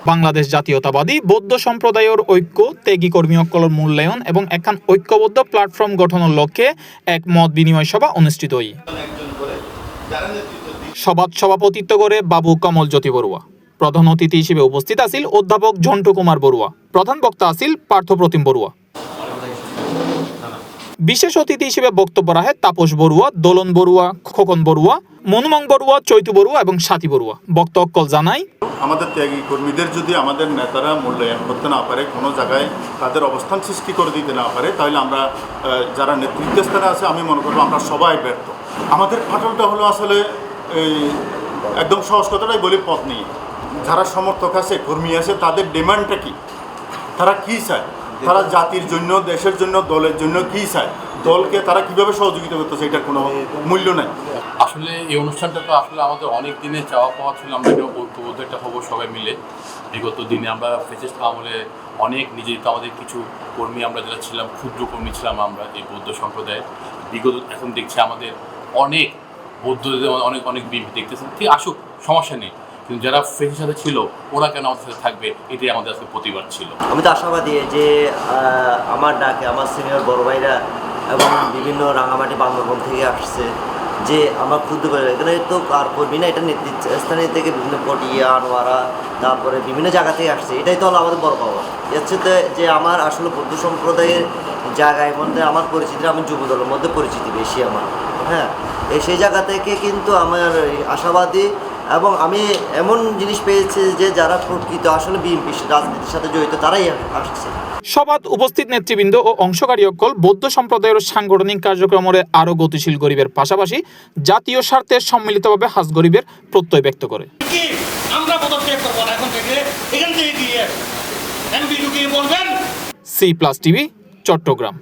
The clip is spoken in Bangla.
বাংলাদেশ জাতীয়তাবাদী বৌদ্ধ সম্প্রদায়ের ঐক্য ত্যাগী কর্মীসকলের মূল্যায়ন এবং একখান ঐক্যবদ্ধ প্ল্যাটফর্ম গঠনের লক্ষ্যে এক মত বিনিময় সভা অনুষ্ঠিত হয়। সভাত সভাপতিত্ব করে বাবু কমল জ্যোতি বড়ুয়া। প্রধান অতিথি হিসেবে উপস্থিত আছিল অধ্যাপক ঝন্টু কুমার বড়ুয়া। প্রধান বক্তা আছিল পার্থপ্রতিম বড়ুয়া। বিশেষ অতিথি হিসেবে বক্তব্য রাখে তাপস বড়ুয়া, দোলন বড়ুয়া, খোকন বড়ুয়া, মনুমং বড়ুয়া, চৈতু বড়ুয়া এবং সাথী বড়ুয়া। বক্তব্য জানাই, আমাদের ত্যাগী কর্মীদের যদি আমাদের নেতারা মূল্যায়ন করতে না পারে, কোনো জায়গায় তাদের অবস্থান সৃষ্টি করে দিতে না পারে, তাহলে আমরা যারা নেতৃত্ব স্থানে আছে আমি মনে করবো আমরা সবাই ব্যর্থ। আমাদের ফাটলটা হলো আসলে একদম সহজ কথাটাই বলি, পথ নিয়ে যারা সমর্থক আছে, কর্মী আছে, তাদের ডিমান্ডটা কি, তারা কী চায়, তারা জাতির জন্য, দেশের জন্য, দলের জন্য কী চায়, দলকে তারা কিভাবে সহযোগিতা করতেছে, এটার কোনো মূল্য নাই। আসলে এই অনুষ্ঠানটা তো আসলে আমাদের অনেক দিনের চাওয়া পাওয়া ছিল, আমরা এটা ঐক্যবদ্ধ একটা হবো সবাই মিলে। বিগত দিনে আমরা ফেসিস্ট আমলে অনেক নিজেই তো আমাদের কিছু কর্মী আমরা যারা ছিলাম, ক্ষুদ্র কর্মী ছিলাম আমরা এই বৌদ্ধ সম্প্রদায়ের। বিগত এখন দেখছি আমাদের অনেক বৌদ্ধদের অনেক অনেক বিএনপি দেখতেছেন, ঠিক আসুক, সমস্যা নেই, কিন্তু যারা ফেসির সাথে ছিল ওরা কেন আমাদের সাথে থাকবে, এটাই আমাদের আজকে প্রতিবাদ ছিল। আমি তো আশাবাদী যে আমার ডাকে আমার সিনিয়র বড় ভাইরা এবং বিভিন্ন রাঙামাটি বান্দরবন থেকে আসছে, যে আমার ক্ষুদ্র এখানে তো আর করবি না, এটা নেতৃত্ব স্থানীয় থেকে বিভিন্ন পটিয়া, আনোয়ারা, তারপরে বিভিন্ন জায়গা থেকে আসছে। এটাই তো হলো আমাদের বড় পাওয়া। হচ্ছে যে আমার আসলে বৌদ্ধ সম্প্রদায়ের জায়গায় মধ্যে আমার পরিচিতি, আমি যুবদলের মধ্যে পরিচিতি বেশি আমার, হ্যাঁ, সেই জায়গা থেকে কিন্তু আমার আশাবাদী। এবং আমি এমন জিনিস পেয়েছি যে যারা প্রকৃত আসলে বিএনপি রাজনীতির সাথে জড়িত তারাই আসছে। সভাত উপস্থিত নেতৃবৃন্দ ও অংশকারী সকল বৌদ্ধ সম্প্রদায়ের সাংগঠনিক কার্যক্রমের আরো গতিশীল গরিবের পাশাপাশি জাতীয় স্বার্থে সম্মিলিতভাবে হাজ গরিবের প্রত্যয় ব্যক্ত করে। C+ TV, Chittagong.